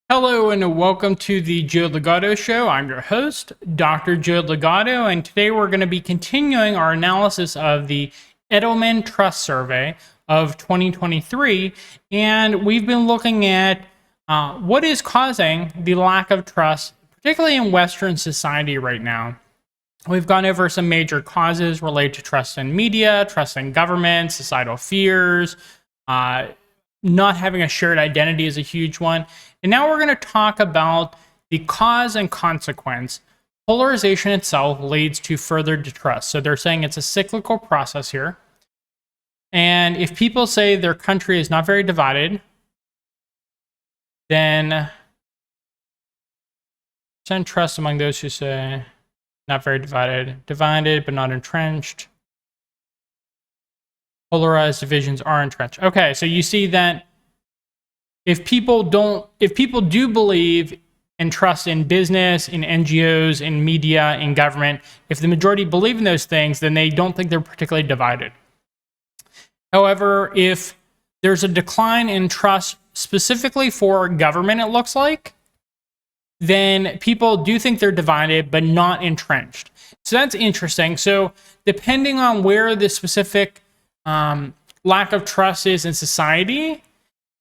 Hello and welcome to the Joe Ligato Show. I'm your host, Dr. Joe Ligato, and today we're going to be continuing our analysis of the Edelman Trust Survey of 2023, and we've been looking at what is causing the lack of trust, particularly in Western society right now. We've gone over some major causes related to trust in media, trust in government, societal fears, not having a shared identity is a huge one. And now we're going to talk about the cause and consequence. Polarization itself leads to further distrust. So they're saying it's a cyclical process here. And if people say their country is not very divided, then send trust among those who say not very divided, divided but not entrenched. Polarized divisions are entrenched. Okay, so you see that if people do believe and trust in business, in NGOs, in media, in government, if the majority believe in those things, then they don't think they're particularly divided. However, if there's a decline in trust specifically for government, it looks like, then people do think they're divided but not entrenched. So that's interesting. So depending on where the specific lack of trust is in society,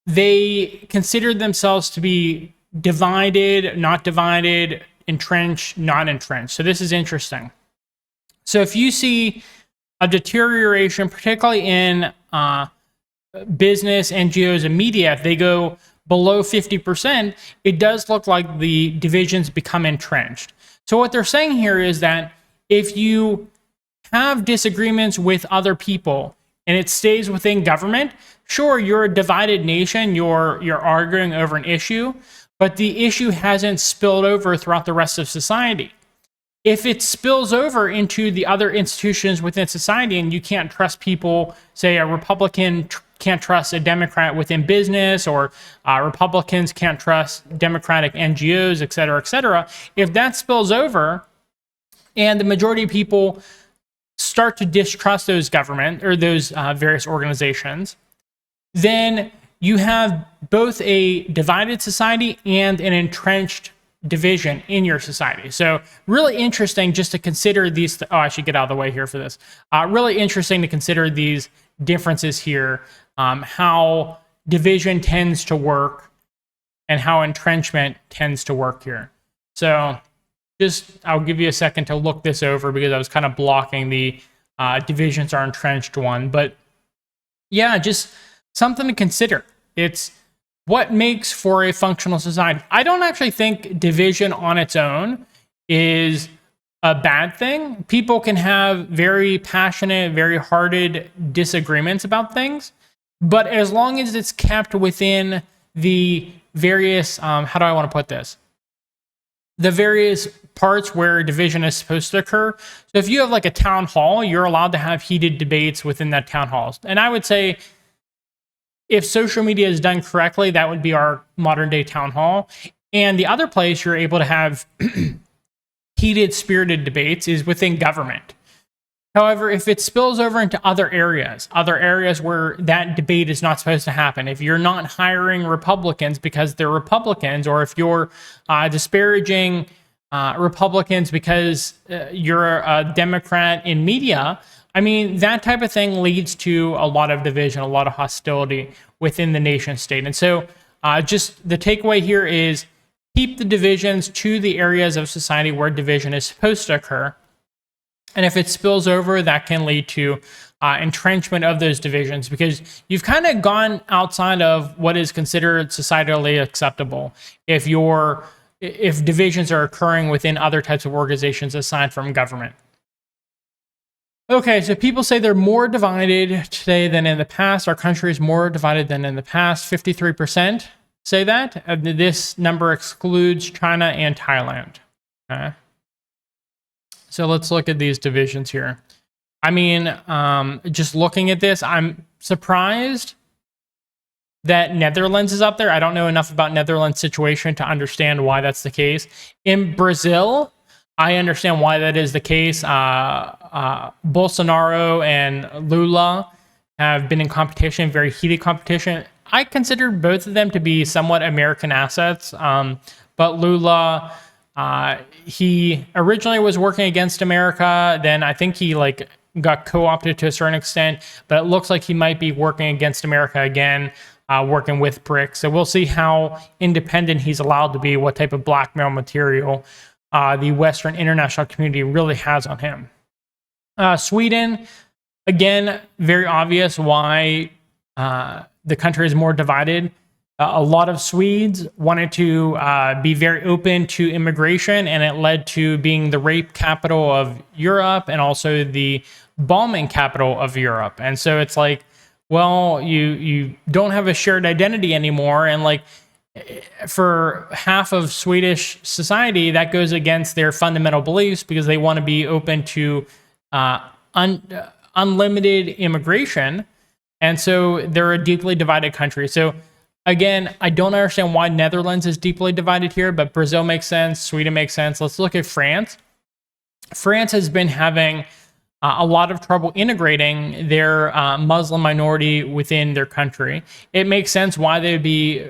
they consider themselves to be divided, not divided, entrenched, not entrenched. So this is interesting. So if you see a deterioration, particularly in business, NGOs, and media, if they go below 50%, it does look like the divisions become entrenched. So what they're saying here is that if you have disagreements with other people and it stays within government, sure, you're a divided nation, you're arguing over an issue, but the issue hasn't spilled over throughout the rest of society. If it spills over into the other institutions within society and you can't trust people, say a Republican can't trust a Democrat within business, or Republicans can't trust Democratic NGOs, et cetera, if that spills over and the majority of people start to distrust those government or those various organizations, then you have both a divided society and an entrenched division in your society. So really interesting just to consider these. I should get out of the way here for this. Really interesting to consider these differences here, how division tends to work and how entrenchment tends to work here. So I'll give you a second to look this over because I was kind of blocking the divisions are entrenched one. But yeah, just something to consider. It's what makes for a functional society. I don't actually think division on its own is a bad thing. People can have very passionate, very hearted disagreements about things, but as long as it's kept within the various, how do I want to put this? The various parts where division is supposed to occur. So if you have like a town hall, you're allowed to have heated debates within that town hall. And I would say if social media is done correctly, that would be our modern day town hall. And the other place you're able to have heated, spirited debates is within government. However, if it spills over into other areas where that debate is not supposed to happen, if you're not hiring Republicans because they're Republicans, or if you're disparaging Republicans because you're a Democrat in media, I mean, that type of thing leads to a lot of division, a lot of hostility within the nation state. And so just the takeaway here is keep the divisions to the areas of society where division is supposed to occur. And if it spills over, that can lead to entrenchment of those divisions because you've kind of gone outside of what is considered societally acceptable if divisions are occurring within other types of organizations aside from government. Okay, so people say they're more divided today than in the past. Our country is more divided than in the past. 53% say that. This number excludes China and Thailand. Okay. So let's look at these divisions here. I mean, just looking at this, I'm surprised that Netherlands is up there. I don't know enough about Netherlands' situation to understand why that's the case. In Brazil, I understand why that is the case. Bolsonaro and Lula have been in competition, very heated competition. I consider both of them to be somewhat American assets. But Lula, he originally was working against America. Then I think he like got co-opted to a certain extent, but it looks like he might be working against America again, working with BRICS. So we'll see how independent he's allowed to be, what type of blackmail material the Western international community really has on him. Sweden, again, very obvious why the country is more divided. A lot of Swedes wanted to be very open to immigration, and it led to being the rape capital of Europe and also the bombing capital of Europe. And so it's like, well, you don't have a shared identity anymore. And like for half of Swedish society, that goes against their fundamental beliefs because they want to be open to unlimited immigration. And so they're a deeply divided country. So again, I don't understand why Netherlands is deeply divided here, but Brazil makes sense. Sweden makes sense. Let's look at France. France has been having a lot of trouble integrating their Muslim minority within their country. It makes sense why they'd be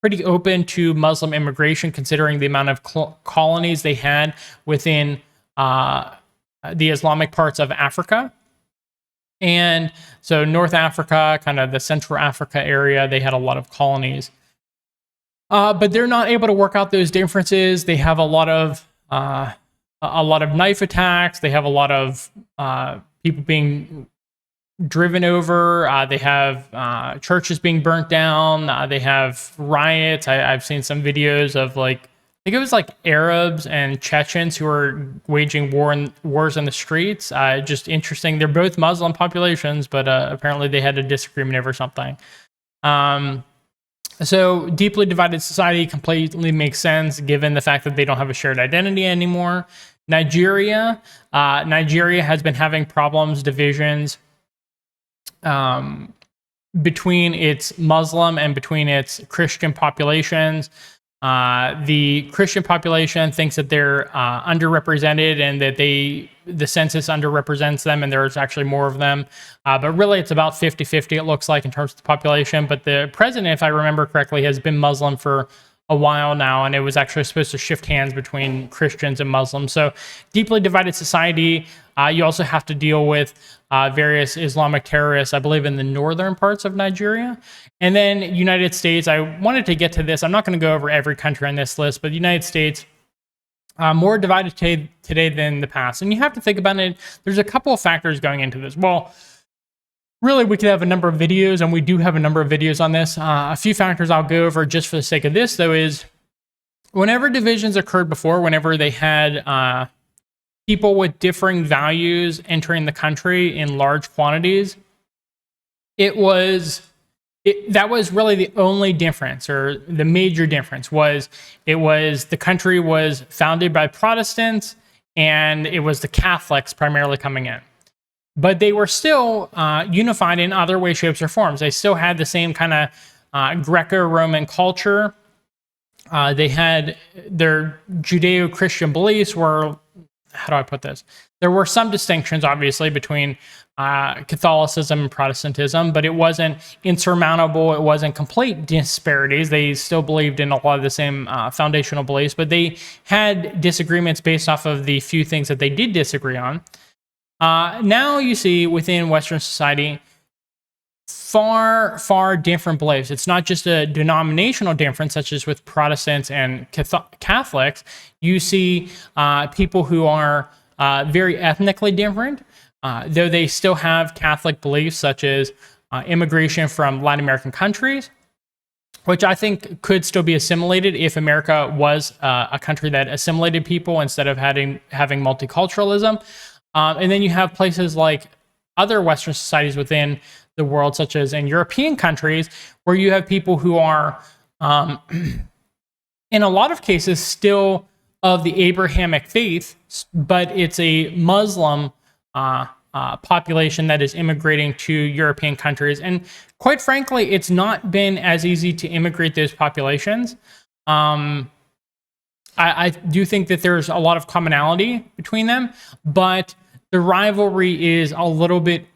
pretty open to Muslim immigration, considering the amount of colonies they had within the Islamic parts of Africa. And so North Africa, kind of the Central Africa area, they had a lot of colonies. But they're not able to work out those differences. They have a lot of knife attacks. They have a lot of people being driven over. They have churches being burnt down. They have riots. I've seen some videos of like, I think it was like Arabs and Chechens who are waging wars in the streets. Just interesting. They're both Muslim populations, but apparently they had a disagreement over something. So deeply divided society completely makes sense given the fact that they don't have a shared identity anymore. Nigeria has been having problems, divisions between its Muslim and between its Christian populations. The Christian population thinks that they're underrepresented and that the census underrepresents them, and there's actually more of them. But really, it's about 50-50, it looks like, in terms of the population. But the president, if I remember correctly, has been Muslim for a while now, and it was actually supposed to shift hands between Christians and Muslims. So deeply divided society. You also have to deal with various Islamic terrorists, I believe, in the northern parts of Nigeria. And then United States, I wanted to get to this. I'm not going to go over every country on this list, but the United States, more divided today than the past. And you have to think about it. There's a couple of factors going into this. Well, really, we could have a number of videos, and we do have a number of videos on this. A few factors I'll go over just for the sake of this, though, is whenever divisions occurred before, whenever they had people with differing values entering the country in large quantities, that was really the only difference, or the major difference was the country was founded by Protestants and it was the Catholics primarily coming in. But they were still unified in other ways, shapes, or forms. They still had the same kind of Greco-Roman culture. They had their Judeo-Christian beliefs were, how do I put this? There were some distinctions, obviously, between Catholicism and Protestantism, but it wasn't insurmountable. It wasn't complete disparities. They still believed in a lot of the same foundational beliefs, but they had disagreements based off of the few things that they did disagree on. Now you see within Western society far different beliefs. It's not just a denominational difference, such as with Protestants and Catholics. You see people who are very ethnically different, though they still have Catholic beliefs, such as immigration from Latin American countries, which I think could still be assimilated if America was a country that assimilated people instead of having multiculturalism. And then you have places like other Western societies within the world, such as in European countries, where you have people who are, in a lot of cases, still of the Abrahamic faith, but it's a Muslim population that is immigrating to European countries. And quite frankly, it's not been as easy to immigrate those populations. I do think that there's a lot of commonality between them, but the rivalry is a little bit,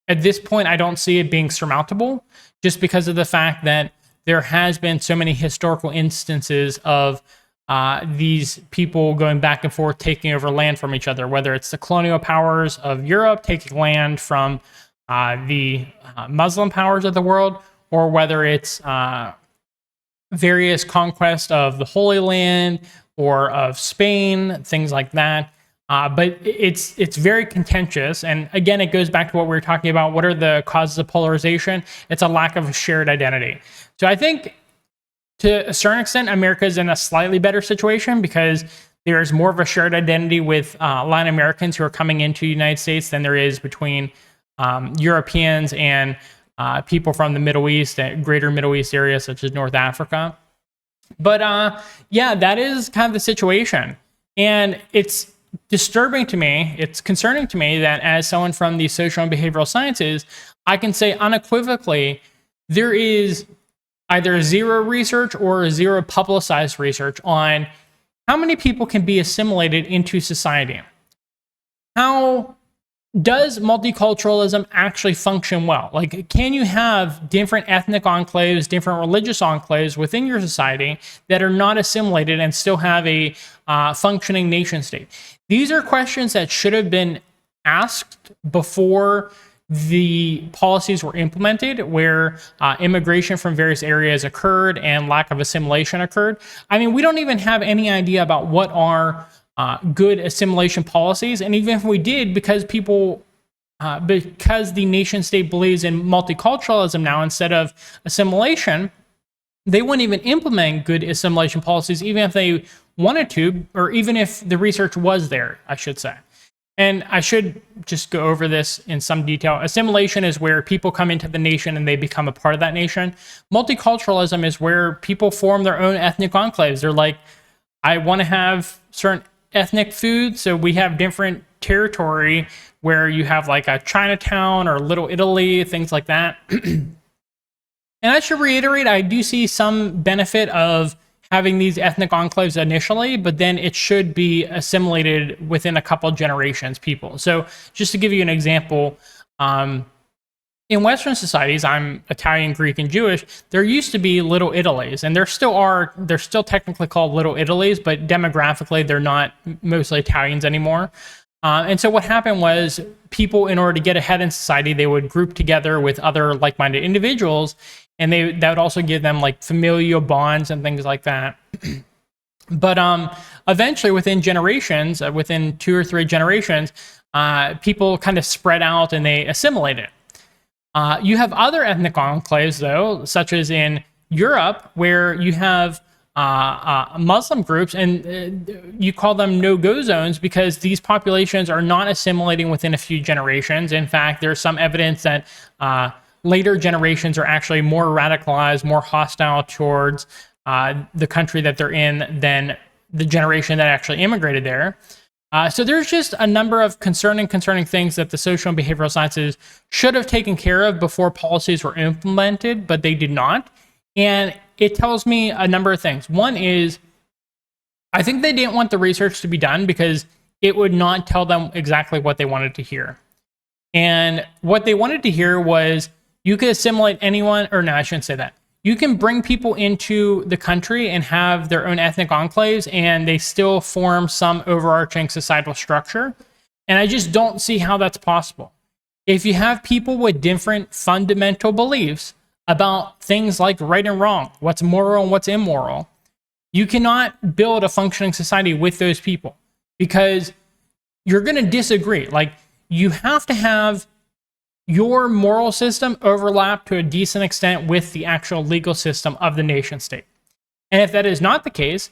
at this point, I don't see it being surmountable, just because of the fact that there has been so many historical instances of these people going back and forth, taking over land from each other, whether it's the colonial powers of Europe taking land from the Muslim powers of the world, or whether it's various conquests of the Holy Land or of Spain, things like that. But it's very contentious. And again, it goes back to what we were talking about. What are the causes of polarization? It's a lack of a shared identity. So I think to a certain extent, America is in a slightly better situation because there's more of a shared identity with Latin Americans who are coming into the United States than there is between Europeans and people from the Middle East, greater Middle East area, such as North Africa. But yeah, that is kind of the situation. And it's disturbing to me, it's concerning to me that as someone from the social and behavioral sciences, I can say unequivocally, there is either zero research or zero publicized research on how many people can be assimilated into society. How does multiculturalism actually function well? Like, can you have different ethnic enclaves, different religious enclaves within your society that are not assimilated and still have a functioning nation state? These are questions that should have been asked before the policies were implemented, where immigration from various areas occurred and lack of assimilation occurred. I mean, we don't even have any idea about what are good assimilation policies. And even if we did, because the nation state believes in multiculturalism now instead of assimilation, they wouldn't even implement good assimilation policies, even if they wanted to, or even if the research was there, I should say. And I should just go over this in some detail. Assimilation is where people come into the nation and they become a part of that nation. Multiculturalism is where people form their own ethnic enclaves. They're like, I want to have certain ethnic food, so we have different territory where you have like a Chinatown or Little Italy, things like that. And I should reiterate, I do see some benefit of having these ethnic enclaves initially, but then it should be assimilated within a couple generations, people. So just to give you an example, in Western societies, I'm Italian, Greek, and Jewish, there used to be Little Italies, and they're still technically called Little Italies, but demographically, they're not mostly Italians anymore. And so what happened was people, in order to get ahead in society, they would group together with other like-minded individuals, and that would also give them like familial bonds and things like that. But eventually, within generations, within 2 or 3 generations, people kind of spread out and they assimilated. You have other ethnic enclaves, though, such as in Europe, where you have Muslim groups, and you call them no-go zones because these populations are not assimilating within a few generations. In fact, there's some evidence that later generations are actually more radicalized, more hostile towards the country that they're in than the generation that actually immigrated there. So there's just a number of concerning things that the social and behavioral sciences should have taken care of before policies were implemented, but they did not. And it tells me a number of things. One is, I think they didn't want the research to be done because it would not tell them exactly what they wanted to hear. And what they wanted to hear was, you could assimilate anyone, or no, I shouldn't say that. You can bring people into the country and have their own ethnic enclaves, and they still form some overarching societal structure. And I just don't see how that's possible. If you have people with different fundamental beliefs about things like right and wrong, what's moral and what's immoral, you cannot build a functioning society with those people because you're going to disagree. Like, you have to have your moral system overlap to a decent extent with the actual legal system of the nation state. And if that is not the case,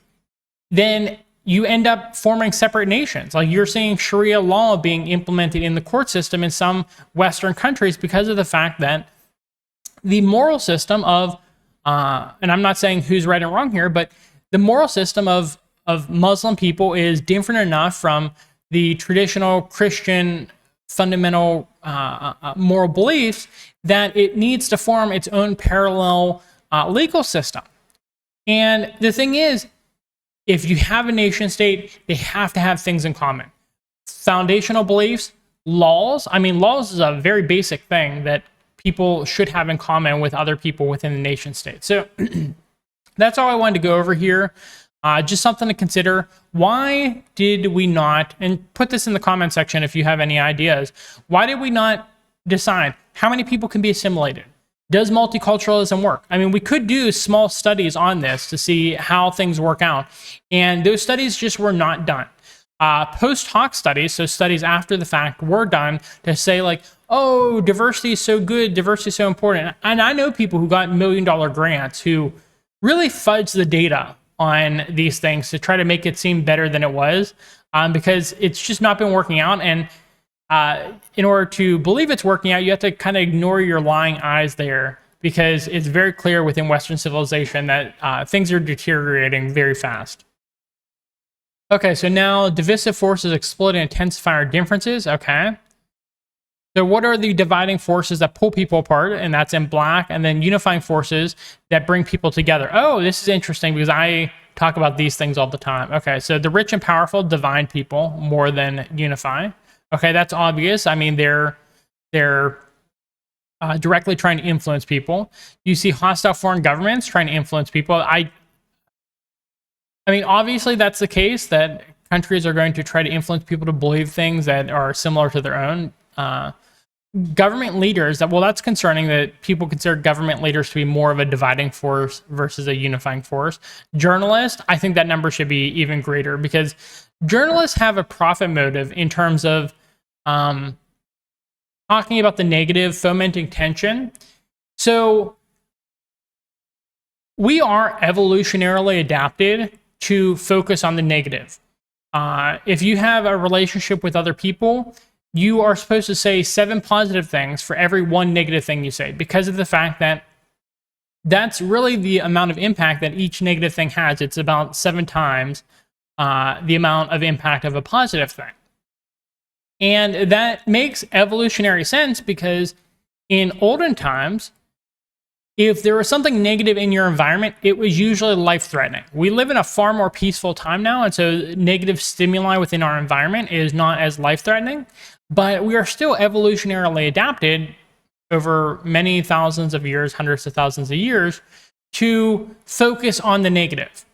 then you end up forming separate nations. Like, you're seeing Sharia law being implemented in the court system in some Western countries because of the fact that the moral system of, and I'm not saying who's right and wrong here, but the moral system of Muslim people is different enough from the traditional Christian fundamental moral beliefs that it needs to form its own parallel legal system. And the thing is, if you have a nation state, they have to have things in common. Foundational beliefs, laws. I mean, laws is a very basic thing that people should have in common with other people within the nation state. So that's all I wanted to go over here. Just something to consider. Why did we not, and put this in the comment section if you have any ideas, why did we not decide how many people can be assimilated? Does multiculturalism work? I mean, we could do small studies on this to see how things work out. And those studies just were not done. Post hoc studies, so studies after the fact, were done to say like, oh, diversity is so good, diversity is so important. And I know people who got $1 million grants who really fudge the data on these things to try to make it seem better than it was, because it's just not been working out. And in order to believe it's working out, you have to kind of ignore your lying eyes there, because it's very clear within Western civilization that things are deteriorating very fast. Okay, so now divisive forces exploit and intensify our differences. Okay. So what are the dividing forces that pull people apart? And that's in black. And then unifying forces that bring people together. Oh, this is interesting because I talk about these things all the time. Okay, so the rich and powerful divide people more than unify. Okay, that's obvious. I mean, they're directly trying to influence people. You see hostile foreign governments trying to influence people. I mean, obviously that's the case, that countries are going to try to influence people to believe things that are similar to their own. Government leaders, well, that's concerning that people consider government leaders to be more of a dividing force versus a unifying force. Journalists, I think that number should be even greater, because journalists have a profit motive in terms of talking about the negative, fomenting tension. So we are evolutionarily adapted to focus on the negative. If you have a relationship with other people, you are supposed to say 7 positive things for every 1 negative thing you say, because of the fact that that's really the amount of impact that each negative thing has. It's about 7 times the amount of impact of a positive thing. And that makes evolutionary sense, because in olden times, if there was something negative in your environment, it was usually life-threatening. We live in a far more peaceful time now, and so negative stimuli within our environment is not as life-threatening. But we are still evolutionarily adapted over many thousands of years, hundreds of thousands of years, to focus on the negative.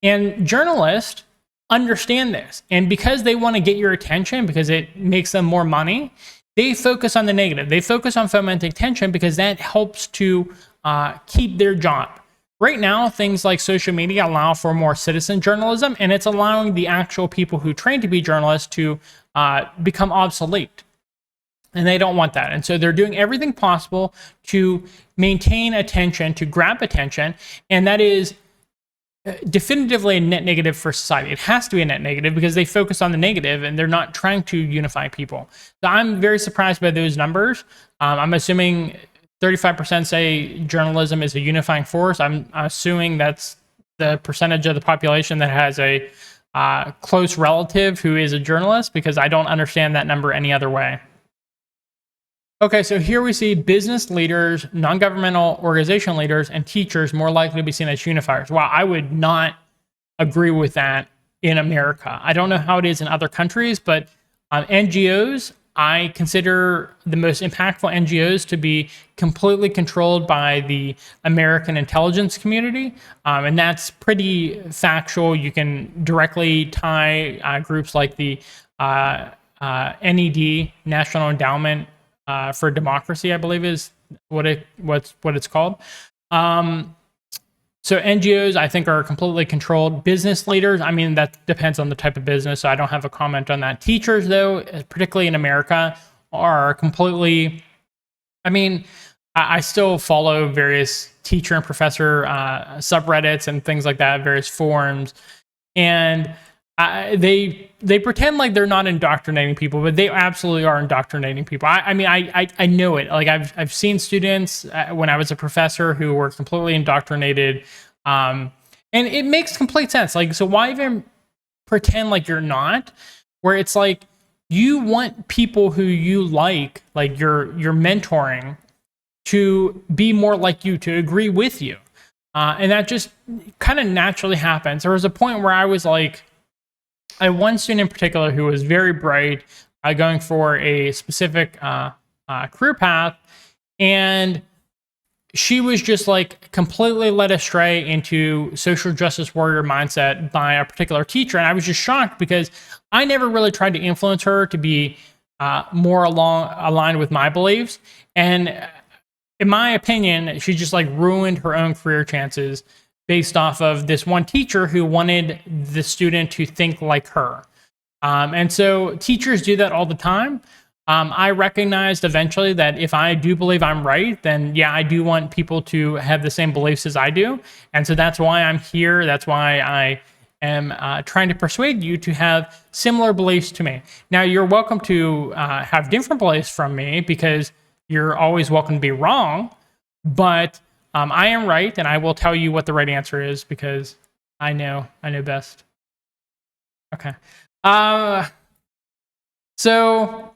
And journalists understand this. And because they want to get your attention, because it makes them more money, they focus on the negative. They focus on fomenting tension because that helps to keep their job. Right now, things like social media allow for more citizen journalism, and it's allowing the actual people who train to be journalists to become obsolete. And they don't want that. And so they're doing everything possible to maintain attention, to grab attention, and that is definitively a net negative for society. It has to be a net negative because they focus on the negative and they're not trying to unify people. So I'm very surprised by those numbers. I'm assuming 35% say journalism is a unifying force. I'm assuming that's the percentage of the population that has a close relative who is a journalist, because I don't understand that number any other way. Okay, so here we see business leaders, non-governmental organization leaders, and teachers more likely to be seen as unifiers. Wow, I would not agree with that in America. I don't know how it is in other countries, but NGOs, I consider the most impactful NGOs to be completely controlled by the American intelligence community. And that's pretty factual. You can directly tie groups like the NED, National Endowment for Democracy, I believe is what it's called. So NGOs, I think, are completely controlled. Business leaders, I mean, that depends on the type of business, so I don't have a comment on that. Teachers, though, particularly in America, are completely, I mean, I still follow various teacher and professor subreddits and things like that, various forums, and they pretend like they're not indoctrinating people, but they absolutely are indoctrinating people. I mean, I know it. Like I've seen students when I was a professor who were completely indoctrinated, and it makes complete sense. Like, so why even pretend like you're not? Where it's like you want people who you like you're mentoring, to be more like you, to agree with you, and that just kind of naturally happens. There was a point where I was like, I had one student in particular who was very bright, going for a specific career path, And she was just like completely led astray into social justice warrior mindset by a particular teacher. And I was just shocked because I never really tried to influence her to be more aligned with my beliefs. And in my opinion, she just like ruined her own career chances based off of this one teacher who wanted the student to think like her. And so teachers do that all the time. I recognized eventually that if I do believe I'm right, then yeah, I do want people to have the same beliefs as I do. And so that's why I'm here. That's why I am trying to persuade you to have similar beliefs to me. Now, you're welcome to have different beliefs from me because you're always welcome to be wrong. But I am right, and I will tell you what the right answer is because I know best. Okay. So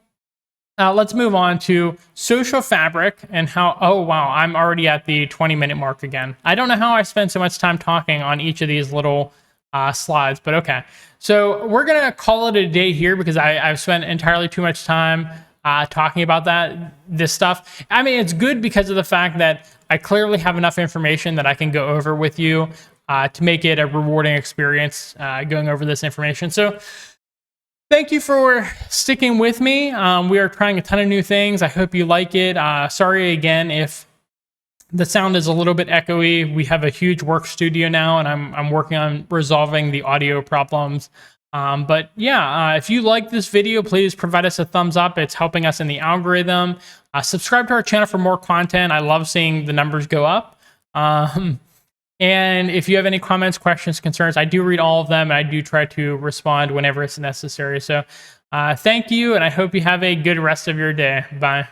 let's move on to social fabric and how, oh, wow, I'm already at the 20-minute mark again. I don't know how I spend so much time talking on each of these little slides, but okay. So we're going to call it a day here because I've spent entirely too much time talking about this stuff. I mean, it's good because of the fact that I clearly have enough information that I can go over with you to make it a rewarding experience going over this information. So thank you for sticking with me. We are trying a ton of new things. I hope you like it. Sorry again if the sound is a little bit echoey. We have a huge work studio now, and I'm working on resolving the audio problems. But yeah, if you like this video, please provide us a thumbs up. It's helping us in the algorithm. Subscribe to our channel for more content. I love seeing the numbers go up. And if you have any comments, questions, concerns, I do read all of them, and I do try to respond whenever it's necessary. So thank you, and I hope you have a good rest of your day. Bye.